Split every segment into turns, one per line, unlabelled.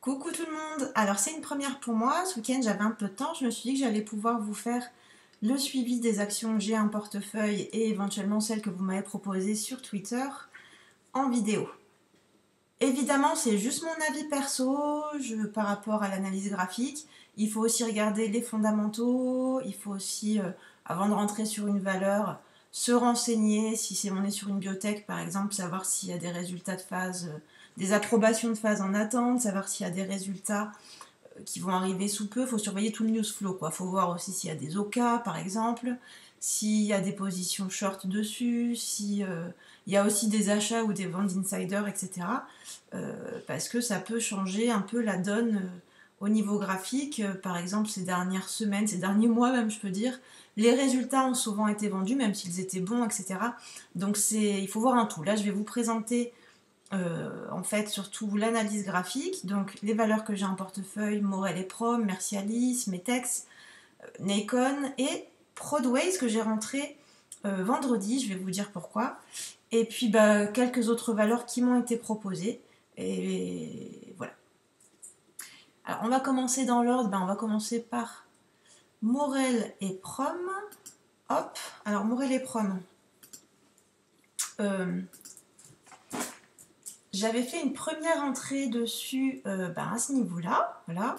Coucou tout le monde. Alors c'est une première pour moi, ce week-end j'avais un peu de temps, je me suis dit que j'allais pouvoir vous faire le suivi des actions J'ai un portefeuille et éventuellement celles que vous m'avez proposées sur Twitter en vidéo. Évidemment c'est juste mon avis perso par rapport à l'analyse graphique, il faut aussi regarder les fondamentaux, il faut aussi, avant de rentrer sur une valeur, se renseigner, si on est sur une biotech par exemple, savoir s'il y a des résultats de phase, des approbations de phase en attente, savoir s'il y a des résultats qui vont arriver sous peu, il faut surveiller tout le news flow, il faut voir aussi s'il y a des OK par exemple, s'il y a des positions short dessus, s'il y a aussi des achats ou des ventes d'insider, etc. Parce que ça peut changer un peu la donne au niveau graphique. Par exemple, ces dernières semaines, ces derniers mois même, je peux dire, les résultats ont souvent été vendus, même s'ils étaient bons, etc. Donc il faut voir un tout. Là, je vais vous présenter en fait surtout l'analyse graphique, donc les valeurs que j'ai en portefeuille, Morel et Prom, Mercialis, Metex, Nikon et Prodways que j'ai rentré vendredi, je vais vous dire pourquoi. Et puis quelques autres valeurs qui m'ont été proposées. Et voilà. Alors on va commencer dans l'ordre, on va commencer par Morel et Prom. Hop, alors Morel et Prom. J'avais fait une première entrée dessus à ce niveau-là, voilà.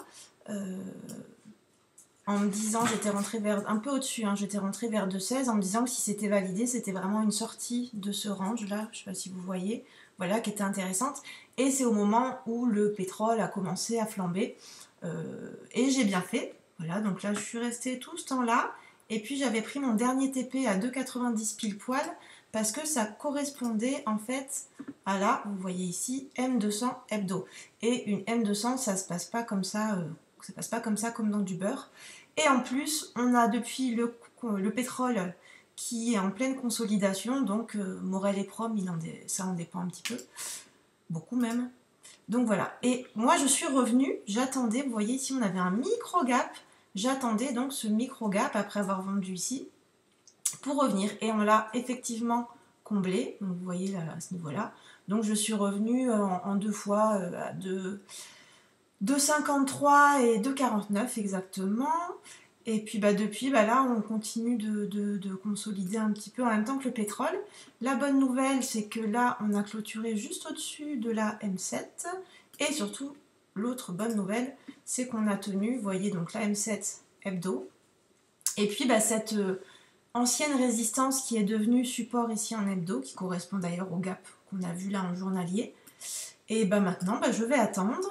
En me disant, j'étais rentrée vers un peu au-dessus, j'étais rentrée vers 2,16 en me disant que si c'était validé, c'était vraiment une sortie de ce range-là, je ne sais pas si vous voyez, voilà, qui était intéressante. Et c'est au moment où le pétrole a commencé à flamber. Et j'ai bien fait, voilà, donc là je suis restée tout ce temps-là. Et puis j'avais pris mon dernier TP à 2,90 pile poil, parce que ça correspondait en fait à là, vous voyez ici, M200 hebdo. Et une M200, ça se passe pas comme ça, comme dans du beurre. Et en plus, on a depuis le pétrole qui est en pleine consolidation, donc Morel et Prom, ça en dépend un petit peu, beaucoup même. Donc voilà, et moi je suis revenue, j'attendais, vous voyez ici on avait un micro gap, j'attendais donc ce micro gap après avoir vendu ici, pour revenir, et on l'a effectivement comblé, donc vous voyez là, à ce niveau-là, donc je suis revenue en deux fois à 2,53 et 2,49 exactement. Et puis depuis, là, on continue de consolider un petit peu en même temps que le pétrole. La bonne nouvelle, c'est que là, on a clôturé juste au-dessus de la M7. Et surtout, l'autre bonne nouvelle, c'est qu'on a tenu, vous voyez, donc la M7 hebdo. Et puis, cette ancienne résistance qui est devenue support ici en hebdo, qui correspond d'ailleurs au gap qu'on a vu là en journalier. Et maintenant, je vais attendre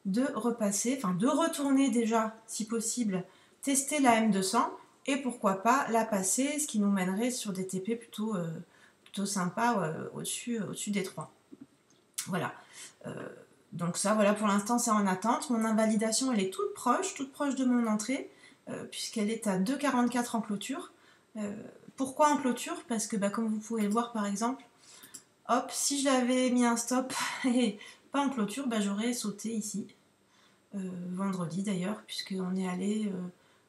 de repasser, de retourner déjà, si possible, tester la M200 et pourquoi pas la passer, ce qui nous mènerait sur des TP plutôt sympas au-dessus des 3. Voilà. Donc ça, voilà, pour l'instant, c'est en attente. Mon invalidation, elle est toute proche de mon entrée, puisqu'elle est à 2,44 en clôture. Pourquoi en clôture? Parce que, comme vous pouvez le voir, par exemple, hop, si j'avais mis un stop et pas en clôture, j'aurais sauté ici. Vendredi d'ailleurs, puisqu'on est allé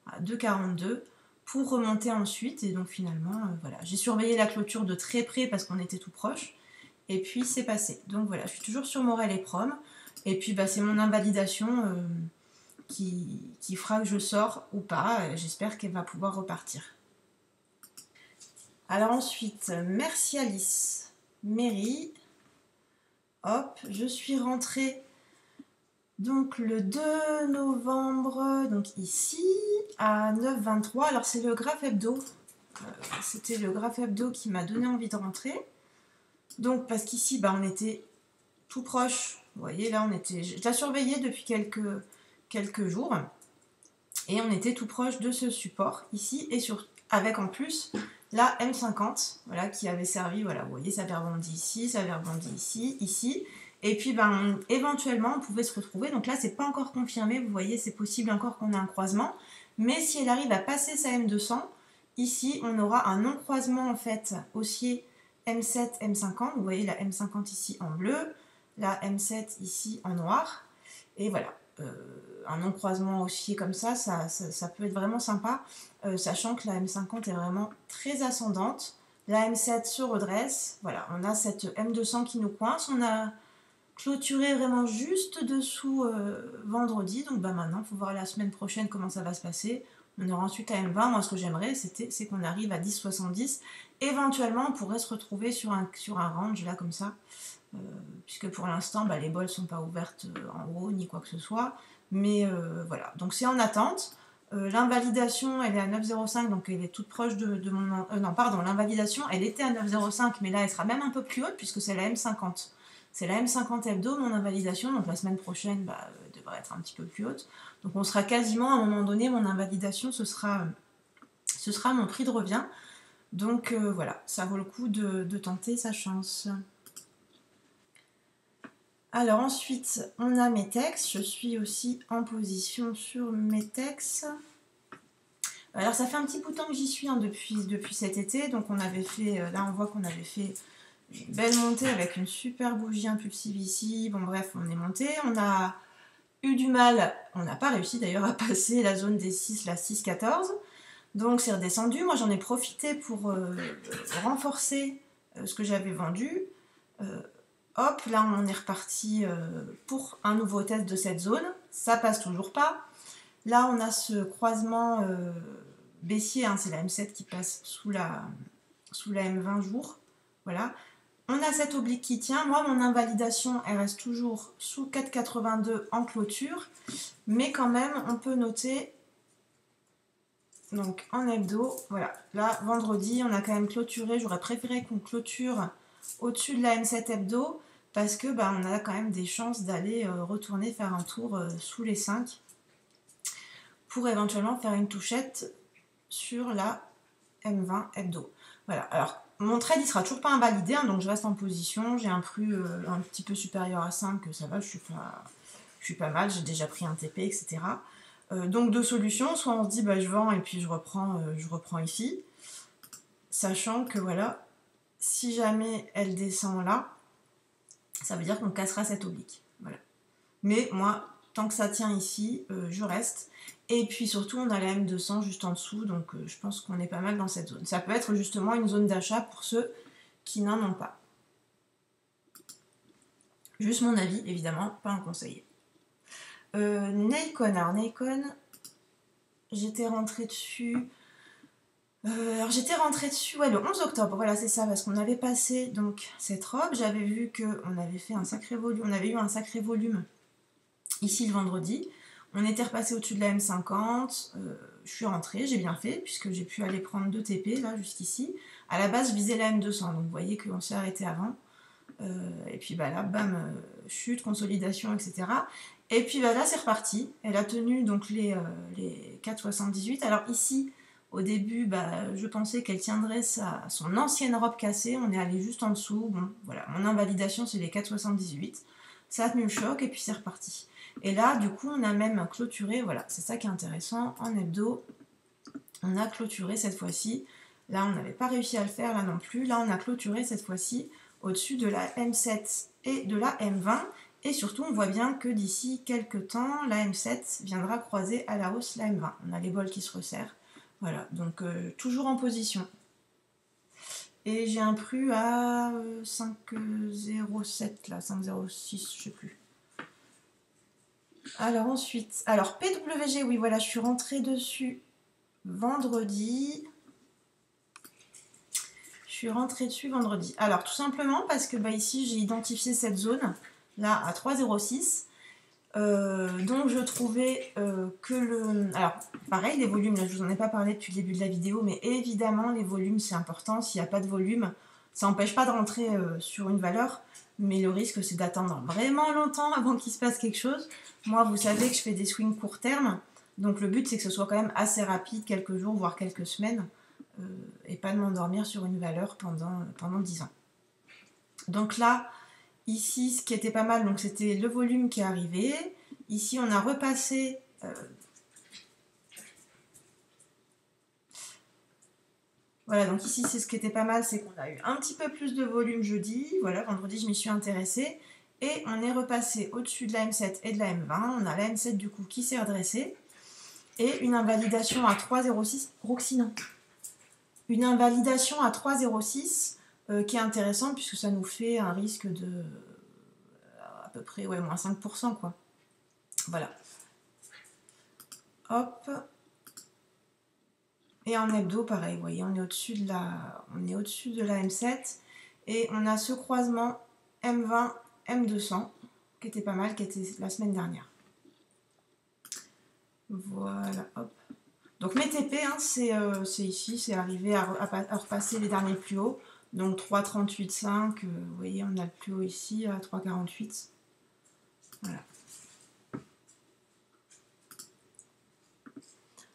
à 2,42 pour remonter ensuite, et donc finalement, voilà. J'ai surveillé la clôture de très près parce qu'on était tout proche, et puis c'est passé. Donc voilà, je suis toujours sur Morel et Prom, et puis c'est mon invalidation qui fera que je sors ou pas. J'espère qu'elle va pouvoir repartir. Alors ensuite, Mercialis, Mairie, hop, je suis rentrée donc le 2 novembre, donc ici, à 9,23. Alors c'est le graphe hebdo. C'était le graphe hebdo qui m'a donné envie de rentrer. Donc parce qu'ici, on était tout proche. Vous voyez, là, je la surveillais depuis quelques jours. Et on était tout proche de ce support, ici, et avec en plus la M50, voilà, qui avait servi, voilà, vous voyez, ça avait rebondi ici, ça avait rebondi ici, ici. Et puis éventuellement on pouvait se retrouver, donc là c'est pas encore confirmé, vous voyez, c'est possible encore qu'on ait un croisement, mais si elle arrive à passer sa M200, ici on aura un non-croisement en fait haussier M7, M50, vous voyez la M50 ici en bleu, la M7 ici en noir, et voilà, un non-croisement haussier comme ça peut être vraiment sympa, sachant que la M50 est vraiment très ascendante, la M7 se redresse, voilà, on a cette M200 qui nous coince, on a clôturer vraiment juste dessous vendredi. Donc maintenant, il faut voir la semaine prochaine comment ça va se passer. On aura ensuite à M20. Moi, ce que j'aimerais, c'est qu'on arrive à 10,70. Éventuellement, on pourrait se retrouver sur un range, là, comme ça. Puisque pour l'instant, les bols ne sont pas ouvertes en haut, ni quoi que ce soit. Mais voilà, donc c'est en attente. L'invalidation, elle est à 9,05, donc elle est toute proche de mon... non, pardon, l'invalidation, elle était à 9,05, mais là, elle sera même un peu plus haute, puisque c'est la M50. C'est la M50 hebdo, mon invalidation, donc la semaine prochaine, elle devrait être un petit peu plus haute. Donc on sera quasiment, à un moment donné, mon invalidation, ce sera mon prix de revient. Donc voilà, ça vaut le coup de tenter sa chance. Alors ensuite, on a Metex. Je suis aussi en position sur Metex. Alors ça fait un petit bout de temps que j'y suis depuis cet été. Donc on avait fait, là on voit qu'on avait fait une belle montée avec une super bougie impulsive ici. Bon bref, on est monté. On a eu du mal, on n'a pas réussi d'ailleurs à passer la zone des 6, la 6,14. Donc c'est redescendu. Moi j'en ai profité pour renforcer ce que j'avais vendu. Hop, là on est reparti pour un nouveau test de cette zone. Ça passe toujours pas. Là on a ce croisement baissier, hein, c'est la M7 qui passe sous la M20 jours. Voilà. On a cette oblique qui tient. Moi mon invalidation elle reste toujours sous 4,82 en clôture. Mais quand même on peut noter, donc en hebdo, voilà. Là vendredi on a quand même clôturé. J'aurais préféré qu'on clôture au-dessus de la M7 hebdo. Parce que on a quand même des chances d'aller retourner faire un tour sous les 5 pour éventuellement faire une touchette sur la M20 hebdo. Voilà, alors mon trade il sera toujours pas invalidé, hein, donc je reste en position, j'ai un prix un petit peu supérieur à 5, ça va, je suis pas mal, j'ai déjà pris un TP, etc. Donc deux solutions, soit on se dit je vends et puis je reprends ici, sachant que voilà, si jamais elle descend là, ça veut dire qu'on cassera cette oblique. Voilà. Mais moi, tant que ça tient ici, je reste. Et puis surtout, on a la M200 juste en dessous, donc je pense qu'on est pas mal dans cette zone. Ça peut être justement une zone d'achat pour ceux qui n'en ont pas. Juste mon avis, évidemment, pas un conseil. Nikon, alors Nikon, j'étais rentrée dessus... alors j'étais rentrée dessus le 11 octobre, voilà c'est ça, parce qu'on avait passé donc cette robe, j'avais vu qu'on avait fait un sacré volume, on avait eu un sacré volume ici le vendredi, on était repassé au-dessus de la M50, je suis rentrée, j'ai bien fait, puisque j'ai pu aller prendre 2 TP là jusqu'ici, à la base je visais la M200, donc vous voyez qu'on s'est arrêté avant, et puis là, bam, chute, consolidation, etc. Et puis là c'est reparti, elle a tenu donc les 4,78, alors ici, au début, je pensais qu'elle tiendrait son ancienne robe cassée. On est allé juste en dessous. Bon, voilà, mon invalidation, c'est les 4,78. Ça a tenu le choc et puis c'est reparti. Et là, du coup, on a même clôturé. Voilà, c'est ça qui est intéressant. En hebdo, on a clôturé cette fois-ci. Là, on n'avait pas réussi à le faire, là non plus. Là, on a clôturé cette fois-ci au-dessus de la M7 et de la M20. Et surtout, on voit bien que d'ici quelques temps, la M7 viendra croiser à la hausse la M20. On a les bols qui se resserrent. Voilà, donc toujours en position. Et j'ai un prix à 5,07 là, 5,06, je sais plus. Alors ensuite, alors PWG, oui voilà, je suis rentrée dessus vendredi. Alors tout simplement parce que ici j'ai identifié cette zone, là à 3,06. Donc je trouvais que alors pareil, les volumes, là je vous en ai pas parlé depuis le début de la vidéo, mais évidemment les volumes c'est important. S'il n'y a pas de volume, ça n'empêche pas de rentrer sur une valeur, mais le risque c'est d'attendre vraiment longtemps avant qu'il se passe quelque chose. Moi vous savez que je fais des swings court terme, donc le but c'est que ce soit quand même assez rapide, quelques jours voire quelques semaines, et pas de m'endormir sur une valeur pendant 10 ans. Donc là, ici, ce qui était pas mal, donc c'était le volume qui est arrivé. Ici, on a repassé... Voilà, donc ici, c'est ce qui était pas mal, c'est qu'on a eu un petit peu plus de volume jeudi. Voilà, vendredi, je m'y suis intéressée. Et on est repassé au-dessus de la M7 et de la M20. On a la M7, du coup, qui s'est redressée. Et une invalidation à 3,06. Roxine. Une invalidation à 3,06 qui est intéressante puisque ça nous fait un risque de... peu près, ouais, moins 5%, quoi. Voilà. Hop. Et en hebdo, pareil, vous voyez, on est au-dessus de la M7. Et on a ce croisement M20, M200, qui était pas mal, qui était la semaine dernière. Voilà, hop. Donc mes TP, hein, c'est ici, c'est arrivé à repasser les derniers plus hauts. Donc 3,38,5, vous voyez, on a le plus haut ici à 3,48. Voilà.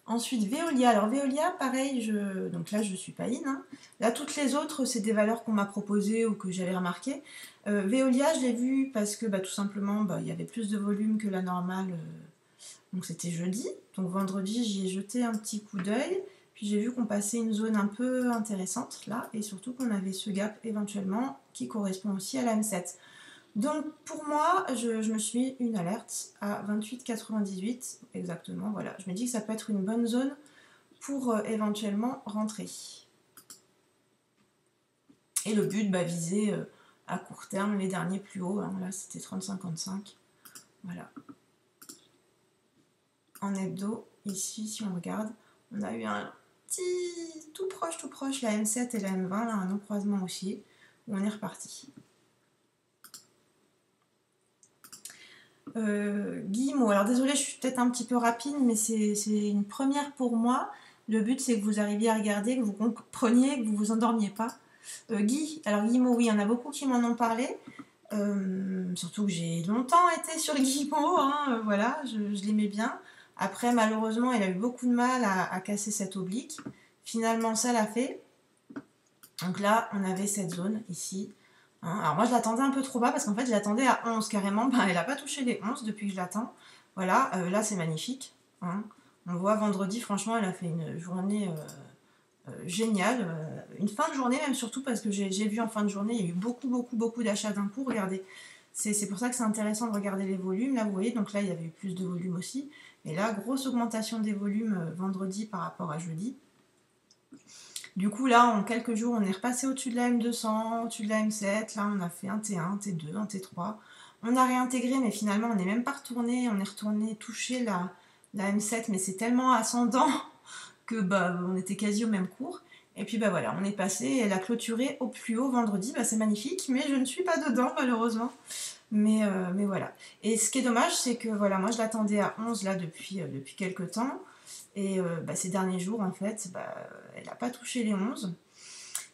Ensuite, Veolia. Alors Veolia, pareil, donc là je suis pas in. Hein. Là, toutes les autres, c'est des valeurs qu'on m'a proposées ou que j'avais remarquées. Veolia, je l'ai vu parce que tout simplement, il y avait plus de volume que la normale. Donc c'était jeudi. Donc vendredi, j'y ai jeté un petit coup d'œil. Puis j'ai vu qu'on passait une zone un peu intéressante là. Et surtout qu'on avait ce gap éventuellement qui correspond aussi à la M7. Donc pour moi, je me suis mis une alerte à 28,98 exactement, voilà. Je me dis que ça peut être une bonne zone pour éventuellement rentrer. Et le but, viser à court terme les derniers plus hauts, hein. Là c'était 30,55, voilà. En hebdo, ici si on regarde, on a eu un petit, tout proche, la M7 et la M20, là un non-croisement aussi, où on est reparti. Guillemot, alors désolée, je suis peut-être un petit peu rapide, mais c'est une première pour moi. Le but, c'est que vous arriviez à regarder, que vous compreniez, que vous vous endormiez pas. Guy, alors Guillemot, oui, il y en a beaucoup qui m'en ont parlé. Surtout que j'ai longtemps été sur Guillemot, hein, voilà, je l'aimais bien. Après, malheureusement, il a eu beaucoup de mal à casser cette oblique. Finalement, ça l'a fait. Donc là, on avait cette zone ici. Hein, alors moi je l'attendais un peu trop bas parce qu'en fait je l'attendais à 11 carrément, elle n'a pas touché les 11 depuis que je l'attends. Voilà, là c'est magnifique. Hein. On voit vendredi, franchement elle a fait une journée géniale, une fin de journée même surtout parce que j'ai vu en fin de journée, il y a eu beaucoup d'achats d'un coup, regardez. C'est pour ça que c'est intéressant de regarder les volumes, là vous voyez, donc là il y avait eu plus de volume aussi. Et là, grosse augmentation des volumes vendredi par rapport à jeudi. Du coup, là, en quelques jours, on est repassé au-dessus de la M200, au-dessus de la M7. Là, on a fait un T1, un T2, un T3. On a réintégré, mais finalement, on n'est même pas retourné. On est retourné toucher la M7, mais c'est tellement ascendant que on était quasi au même cours. Et puis, voilà, on est passé. Elle a clôturé au plus haut vendredi. C'est magnifique, mais je ne suis pas dedans, malheureusement. Mais voilà. Et ce qui est dommage, c'est que voilà, moi, je l'attendais à 11 là depuis quelques temps. Et ces derniers jours, en fait, elle n'a pas touché les 11.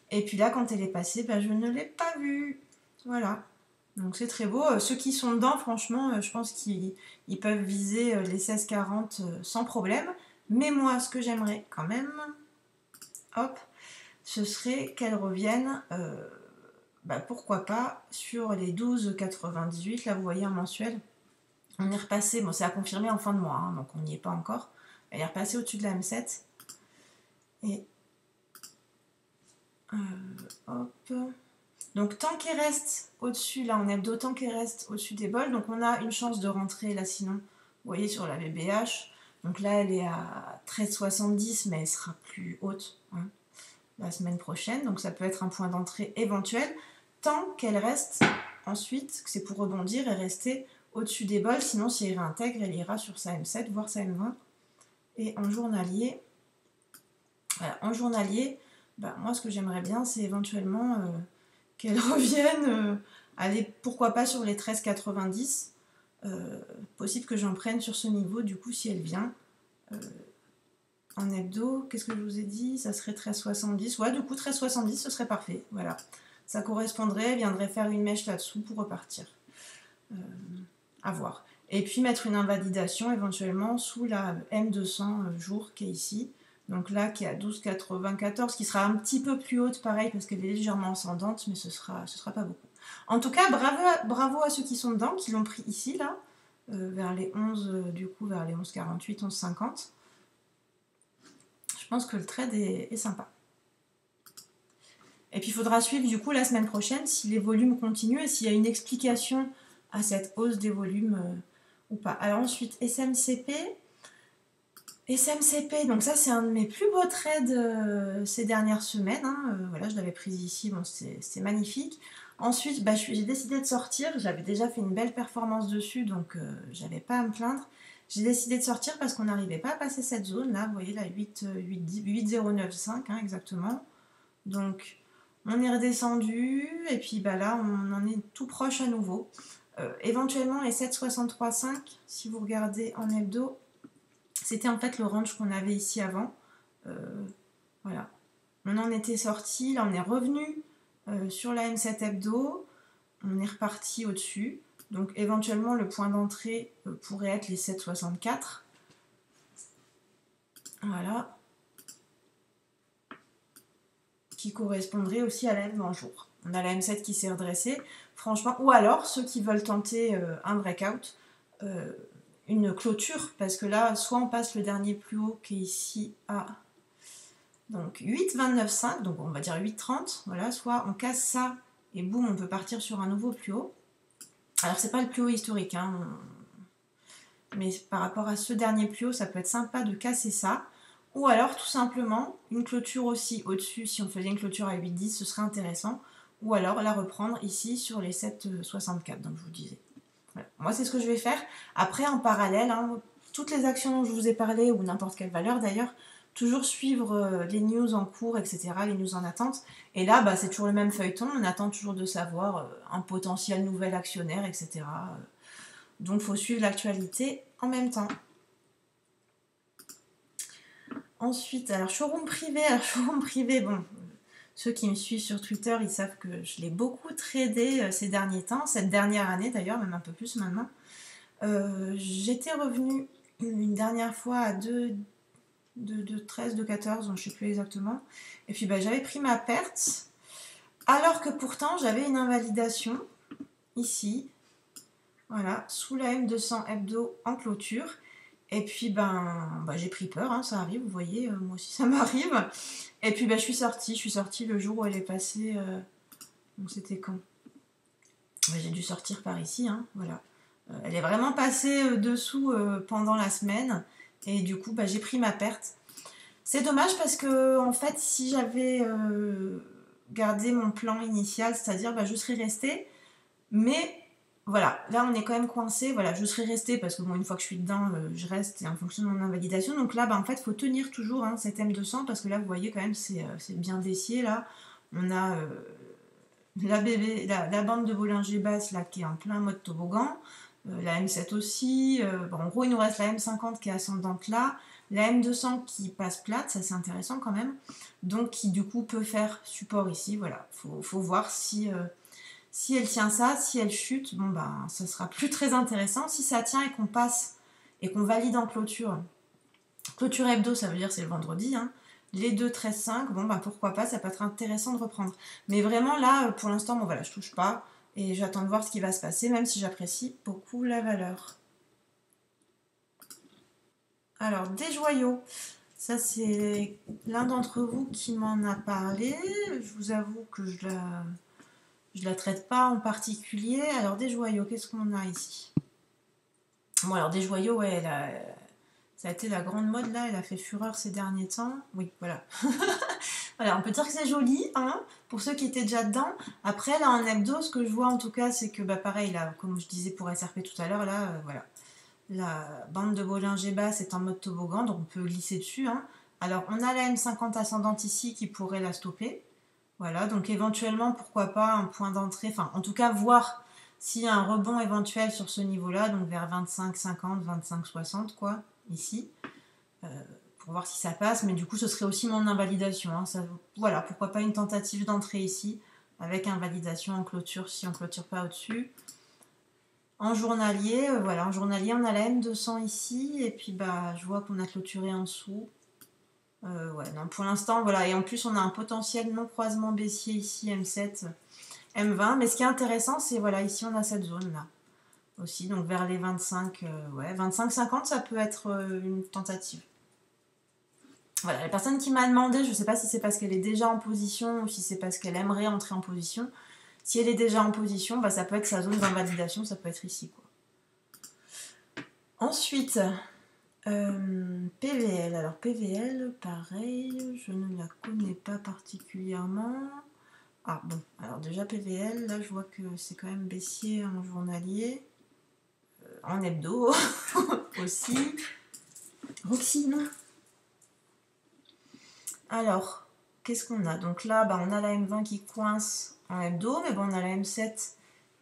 Et puis là, quand elle est passée, je ne l'ai pas vue. Voilà. Donc c'est très beau. Ceux qui sont dedans, franchement, je pense qu'ils peuvent viser les 16,40 sans problème. Mais moi, ce que j'aimerais quand même, hop, ce serait qu'elle revienne, pourquoi pas, sur les 12,98. Là, vous voyez, en mensuel. On est repassé, bon, c'est à confirmer en fin de mois, hein, donc on n'y est pas encore. Elle est repassée au-dessus de la M7. Et hop. Donc tant qu'elle reste au-dessus, là on est d'autant qu'elle reste au-dessus des bols, donc on a une chance de rentrer là sinon. Vous voyez sur la BBH. Donc là elle est à 13,70 mais elle sera plus haute la semaine prochaine. Donc ça peut être un point d'entrée éventuel. Tant qu'elle reste ensuite, c'est pour rebondir et rester au-dessus des bols. Sinon si elle réintègre, elle ira sur sa M7, voire sa M20. Et en journalier, moi ce que j'aimerais bien c'est éventuellement qu'elle revienne, aller pourquoi pas sur les 13,90. Possible que j'en prenne sur ce niveau du coup si elle vient. En hebdo, qu'est-ce que je vous ai dit? Ça serait 13,70. Ouais, du coup 13,70 ce serait parfait. Voilà. Ça correspondrait, elle viendrait faire une mèche là-dessous pour repartir. À voir. Et puis mettre une invalidation éventuellement sous la M200 jours qui est ici. Donc là qui est à 12,94, qui sera un petit peu plus haute pareil parce qu'elle est légèrement ascendante, mais ce sera pas beaucoup. En tout cas, bravo à ceux qui sont dedans, qui l'ont pris ici là, vers les 11, du coup vers les 11,48, 11,50. Je pense que le trade est sympa. Et puis il faudra suivre du coup la semaine prochaine si les volumes continuent et s'il y a une explication à cette hausse des volumes ou pas. Alors ensuite, SMCP, donc ça c'est un de mes plus beaux trades ces dernières semaines. Voilà, je l'avais prise ici, bon, c'est magnifique. Ensuite, j'ai décidé de sortir. J'avais déjà fait une belle performance dessus, donc j'avais pas à me plaindre. J'ai décidé de sortir parce qu'on n'arrivait pas à passer cette zone là, vous voyez la 8095 hein, exactement. Donc on est redescendu et puis là on en est tout proche à nouveau. Éventuellement les 7,63,5, si vous regardez en hebdo, c'était en fait le range qu'on avait ici avant. Voilà. On en était sorti, là on est revenu sur la M7 hebdo, on est reparti au-dessus. Donc éventuellement le point d'entrée pourrait être les 7,64. Voilà. Qui correspondrait aussi à la M en jour. On a la M7 qui s'est redressée, franchement, ou alors ceux qui veulent tenter un breakout, une clôture, parce que là, soit on passe le dernier plus haut qui est ici à donc 8,29,5, donc on va dire 8,30, voilà, soit on casse ça et boum, on peut partir sur un nouveau plus haut. Alors c'est pas le plus haut historique, hein, mais par rapport à ce dernier plus haut, ça peut être sympa de casser ça. Ou alors tout simplement une clôture aussi au-dessus, si on faisait une clôture à 8,10, ce serait intéressant. Ou alors la reprendre ici sur les 7,64, donc je vous disais. Voilà. Moi c'est ce que je vais faire. Après en parallèle, hein, toutes les actions dont je vous ai parlé, ou n'importe quelle valeur d'ailleurs, toujours suivre les news en cours, etc., les news en attente. Et là, c'est toujours le même feuilleton, on attend toujours de savoir un potentiel nouvel actionnaire, etc. Donc il faut suivre l'actualité en même temps. Ensuite, alors showroom privé, bon, ceux qui me suivent sur Twitter, ils savent que je l'ai beaucoup tradé ces derniers temps, cette dernière année d'ailleurs, même un peu plus maintenant. J'étais revenue une dernière fois à 2,13, 2,14, je ne sais plus exactement. Et puis j'avais pris ma perte, alors que pourtant j'avais une invalidation ici, voilà, sous la M200 hebdo en clôture. Et puis j'ai pris peur, hein, ça arrive, vous voyez, moi aussi ça m'arrive. Et puis je suis sortie le jour où elle est passée. Donc c'était quand j'ai dû sortir par ici, hein, voilà. Elle est vraiment passée dessous pendant la semaine. Et du coup, j'ai pris ma perte. C'est dommage parce que en fait, si j'avais gardé mon plan initial, c'est-à-dire je serais restée, mais voilà, là on est quand même coincé, voilà, je serais restée parce que une fois que je suis dedans, je reste en fonction de mon invalidation. Donc là, en fait, il faut tenir toujours cette M200 parce que là, vous voyez quand même, c'est bien baissier là. On a la bande de Bollinger Basse là qui est en plein mode toboggan, la M7 aussi. En gros, il nous reste la M50 qui est ascendante là, la M200 qui passe plate, ça c'est intéressant quand même. Donc qui du coup peut faire support ici. Voilà, faut voir si elle tient ça, si elle chute, ça sera plus très intéressant. Si ça tient et qu'on passe et qu'on valide en clôture hebdo, ça veut dire c'est le vendredi, hein, les 2,13,5, pourquoi pas, ça peut être intéressant de reprendre. Mais vraiment là, pour l'instant, je touche pas et j'attends de voir ce qui va se passer, même si j'apprécie beaucoup la valeur. Alors, des joyaux. Ça, c'est l'un d'entre vous qui m'en a parlé. Je vous avoue que je la traite pas en particulier. Alors, des joyaux, qu'est-ce qu'on a ici? Bon, alors, des joyaux, ouais, ça a été la grande mode, là. Elle a fait fureur ces derniers temps. Oui, voilà. Voilà, on peut dire que c'est joli, hein, pour ceux qui étaient déjà dedans. Après, là, en hebdo, ce que je vois, en tout cas, c'est que, pareil, là, comme je disais pour SRP tout à l'heure, là, voilà. La bande de Bollinger Basse est en mode toboggan, donc on peut glisser dessus, hein. Alors, on a la M50 ascendante ici qui pourrait la stopper. Voilà, donc éventuellement, pourquoi pas un point d'entrée, enfin, en tout cas, voir s'il y a un rebond éventuel sur ce niveau-là, donc vers 25,50, 25,60, quoi, ici, pour voir si ça passe, mais du coup, ce serait aussi mon invalidation, hein. Voilà, pourquoi pas une tentative d'entrée ici, avec invalidation en clôture, si on ne clôture pas au-dessus. En journalier, voilà, en journalier, on a la M200 ici, et puis je vois qu'on a clôturé en dessous. Ouais, non, pour l'instant, voilà, et en plus, on a un potentiel non-croisement baissier ici, M7, M20, mais ce qui est intéressant, c'est, voilà, ici, on a cette zone-là, aussi, donc vers les 25, ouais, 25-50, ça peut être une tentative. Voilà, la personne qui m'a demandé, je ne sais pas si c'est parce qu'elle est déjà en position, ou si c'est parce qu'elle aimerait entrer en position. Si elle est déjà en position, ça peut être sa zone d'invalidation, ça peut être ici, quoi. Ensuite, PVL. Alors PVL, pareil, je ne la connais pas particulièrement. Ah bon, alors déjà PVL, là je vois que c'est quand même baissier en journalier, en hebdo aussi. Roxy, non. Alors, qu'est-ce qu'on a? Donc là, bah, on a la M20 qui coince en hebdo, mais bon, on a la M7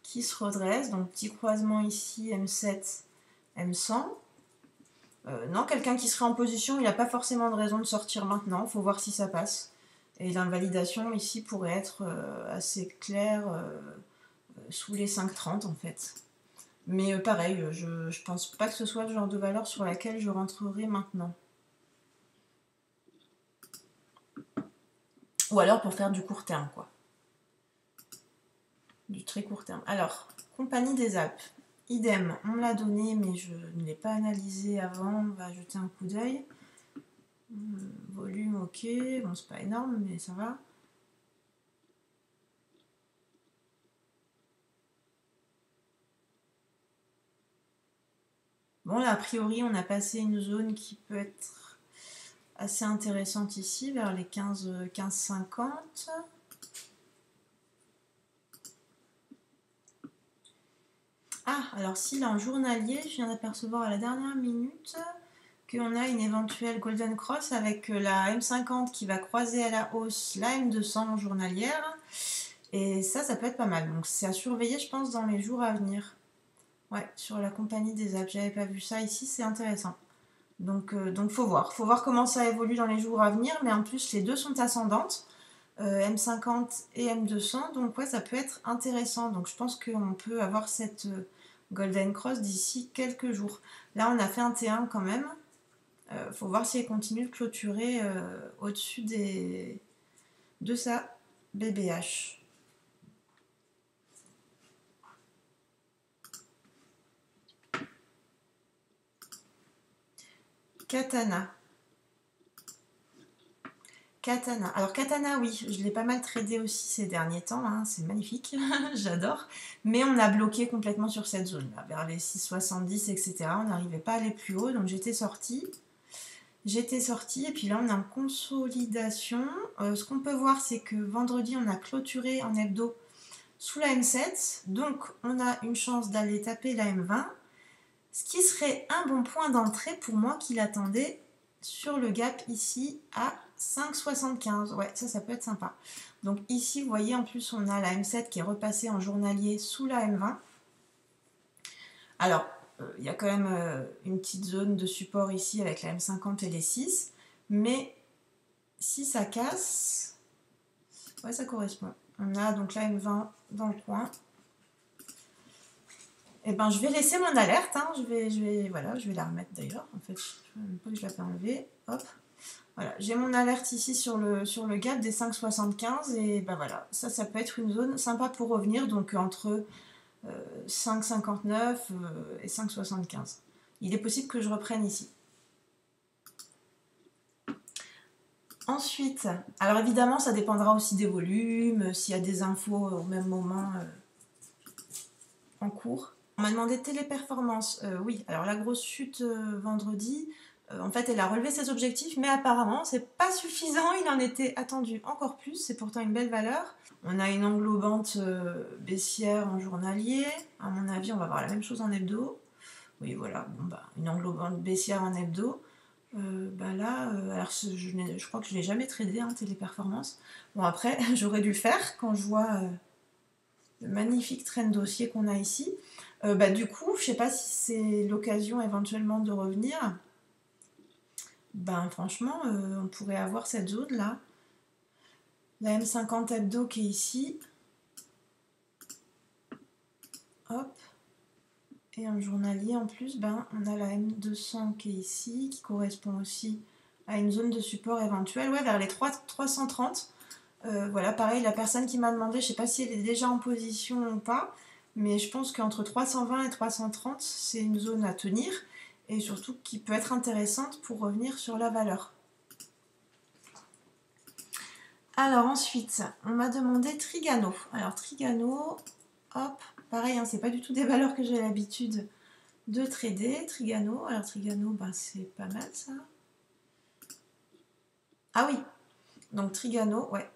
qui se redresse, donc petit croisement ici, M7, M100. Non, quelqu'un qui serait en position, il n'a pas forcément de raison de sortir maintenant, il faut voir si ça passe. Et l'invalidation ici pourrait être assez claire sous les 5,30 en fait. Mais pareil, je pense pas que ce soit le genre de valeur sur laquelle je rentrerai maintenant. Ou alors pour faire du court terme, quoi. Du très court terme. Alors, Compagnie des Alpes. Idem, on me l'a donné, mais je ne l'ai pas analysé avant. On va jeter un coup d'œil. Volume, ok. Bon, c'est pas énorme, mais ça va. Bon, là, a priori, on a passé une zone qui peut être assez intéressante ici, vers les 15,50. Ah, alors si, là, en journalier, je viens d'apercevoir à la dernière minute qu'on a une éventuelle Golden Cross avec la M50 qui va croiser à la hausse la M200 journalière. Et ça peut être pas mal. Donc c'est à surveiller, je pense, dans les jours à venir. Ouais, sur la Compagnie des Alpes. J'avais pas vu ça ici, c'est intéressant. Donc faut voir. Faut voir comment ça évolue dans les jours à venir. Mais en plus, les deux sont ascendantes. M50 et M200. Donc ouais, ça peut être intéressant. Donc je pense qu'on peut avoir cette Golden Cross d'ici quelques jours. Là, on a fait un T1 quand même. Faut voir si elle continue de clôturer au-dessus de sa BBH. Katana. Alors Katana, oui, je l'ai pas mal tradé aussi ces derniers temps, hein, c'est magnifique, j'adore. Mais on a bloqué complètement sur cette zone, là, vers les 6,70, etc. On n'arrivait pas à aller plus haut, donc j'étais sortie. Et puis là on est en consolidation. Ce qu'on peut voir, c'est que vendredi on a clôturé en hebdo sous la M7, donc on a une chance d'aller taper la M20, ce qui serait un bon point d'entrée pour moi qui l'attendait sur le gap ici à 5,75. Ouais, ça peut être sympa. Donc ici, vous voyez, en plus, on a la M7 qui est repassée en journalier sous la M20. Alors, il y a quand même une petite zone de support ici avec la M50 et les 6. Mais si ça casse, ouais, ça correspond. On a donc la M20 dans le coin. Et ben, je vais laisser mon alerte. Hein. Je vais la remettre d'ailleurs. En fait, je ne sais même pas que je la fais enlever. Hop. Voilà, j'ai mon alerte ici sur le gap des 5,75 et ben voilà, ça peut être une zone sympa pour revenir, donc entre 5,59 et 5,75. Il est possible que je reprenne ici. Ensuite, alors évidemment, ça dépendra aussi des volumes, s'il y a des infos au même moment en cours. On m'a demandé téléperformance. Oui, alors la grosse chute vendredi, en fait, elle a relevé ses objectifs, mais apparemment, c'est pas suffisant. Il en était attendu encore plus. C'est pourtant une belle valeur. On a une englobante baissière en journalier. À mon avis, on va avoir la même chose en hebdo. Oui, voilà. Bon, bah, une englobante baissière en hebdo. Alors je crois que je l'ai jamais tradé, hein, téléperformance. Bon, après, j'aurais dû le faire quand je vois le magnifique trend dossier qu'on a ici. Du coup, je sais pas si c'est l'occasion éventuellement de revenir. Franchement, on pourrait avoir cette zone là. La M50 hebdo qui est ici. Hop. Et en journalier en plus, on a la M200 qui est ici, qui correspond aussi à une zone de support éventuelle, ouais, vers les 330. Voilà, pareil, la personne qui m'a demandé, je sais pas si elle est déjà en position ou pas, mais je pense qu'entre 320 et 330, c'est une zone à tenir, et surtout qui peut être intéressante pour revenir sur la valeur. Alors ensuite, on m'a demandé Trigano. Alors Trigano, hop, pareil, hein, c'est pas du tout des valeurs que j'ai l'habitude de trader. Trigano, alors Trigano, c'est pas mal ça. Ah oui, donc Trigano, ouais.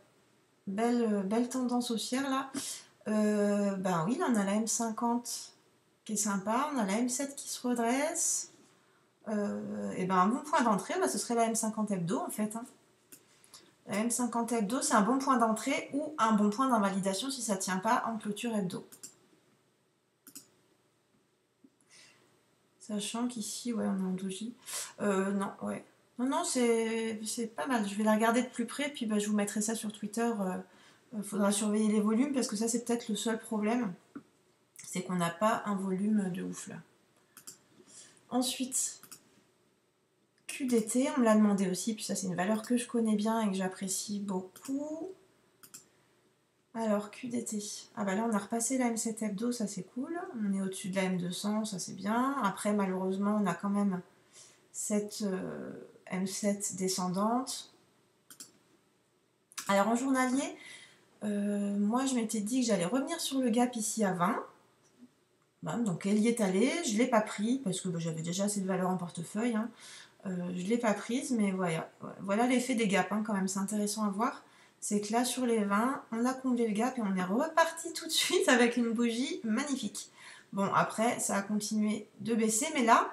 belle tendance haussière là. Ben oui, là on a la M50 qui est sympa, on a la M7 qui se redresse. Et ben un bon point d'entrée, ce serait la M50 hebdo en fait. Hein. La M50 hebdo, c'est un bon point d'entrée ou un bon point d'invalidation si ça ne tient pas en clôture hebdo. Sachant qu'ici, ouais, on est en doji. Non, ouais. Non, c'est pas mal. Je vais la regarder de plus près, puis je vous mettrai ça sur Twitter. Faudra surveiller les volumes, parce que ça, c'est peut-être le seul problème. C'est qu'on n'a pas un volume de ouf, là. Ensuite, QDT, on me l'a demandé aussi, puis ça, c'est une valeur que je connais bien et que j'apprécie beaucoup. Alors, QDT. Ah bah là, on a repassé la M7 hebdo, ça c'est cool. On est au-dessus de la M200, ça c'est bien. Après, malheureusement, on a quand même cette M7 descendante. Alors, en journalier, moi, je m'étais dit que j'allais revenir sur le gap ici à 20. Donc, elle y est allée. Je ne l'ai pas pris parce que j'avais déjà cette valeur en portefeuille. Hein. Je ne l'ai pas prise, mais voilà l'effet des gaps hein, quand même. C'est intéressant à voir. C'est que là, sur les 20, on a comblé le gap et on est reparti tout de suite avec une bougie magnifique. Bon, après, ça a continué de baisser, mais là,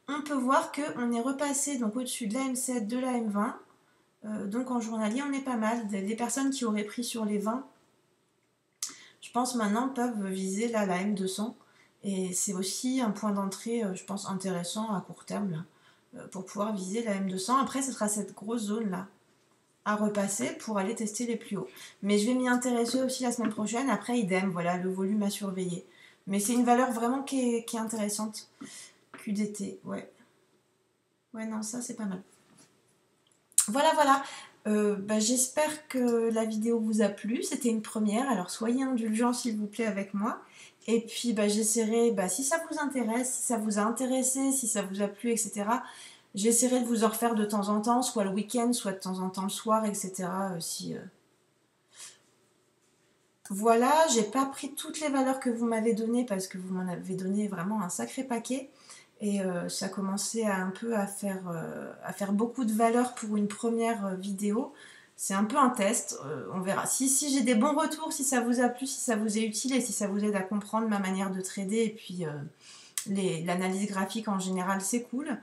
on peut voir qu'on est repassé donc au-dessus de la M7, de la M20. Donc en journalier, on est pas mal. Les personnes qui auraient pris sur les 20, je pense maintenant, peuvent viser là, la M200. Et c'est aussi un point d'entrée, je pense, intéressant à court terme, là, pour pouvoir viser la M200. Après, ce sera cette grosse zone-là à repasser pour aller tester les plus hauts. Mais je vais m'y intéresser aussi la semaine prochaine. Après, idem, voilà, le volume à surveiller. Mais c'est une valeur vraiment qui est intéressante. QDT, ouais. Ouais, non, ça, c'est pas mal. Voilà. J'espère que la vidéo vous a plu. C'était une première, alors soyez indulgents, s'il vous plaît, avec moi. Et puis, j'essaierai, si ça vous intéresse, si ça vous a intéressé, si ça vous a plu, etc., j'essaierai de vous en refaire de temps en temps, soit le week-end, soit de temps en temps le soir, etc. Voilà, j'ai pas pris toutes les valeurs que vous m'avez données parce que vous m'en avez donné vraiment un sacré paquet. Et ça commençait un peu à faire beaucoup de valeurs pour une première vidéo. C'est un peu un test, on verra. Si j'ai des bons retours, si ça vous a plu, si ça vous est utile et si ça vous aide à comprendre ma manière de trader et puis l'analyse graphique en général, c'est cool.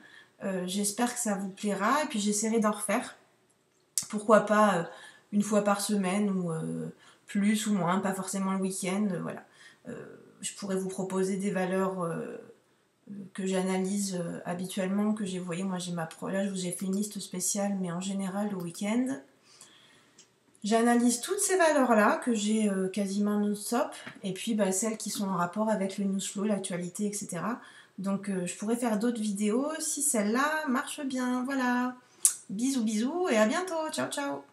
J'espère que ça vous plaira et puis j'essaierai d'en refaire. Pourquoi pas une fois par semaine ou plus ou moins, pas forcément le week-end. Voilà. Je pourrais vous proposer des valeurs que j'analyse habituellement, que j'ai, vous voyez, moi j'ai là je vous ai fait une liste spéciale, mais en général le week-end. J'analyse toutes ces valeurs-là que j'ai quasiment non-stop, et puis celles qui sont en rapport avec le news flow, l'actualité, etc. Donc je pourrais faire d'autres vidéos si celle-là marche bien. Voilà. Bisous et à bientôt. Ciao.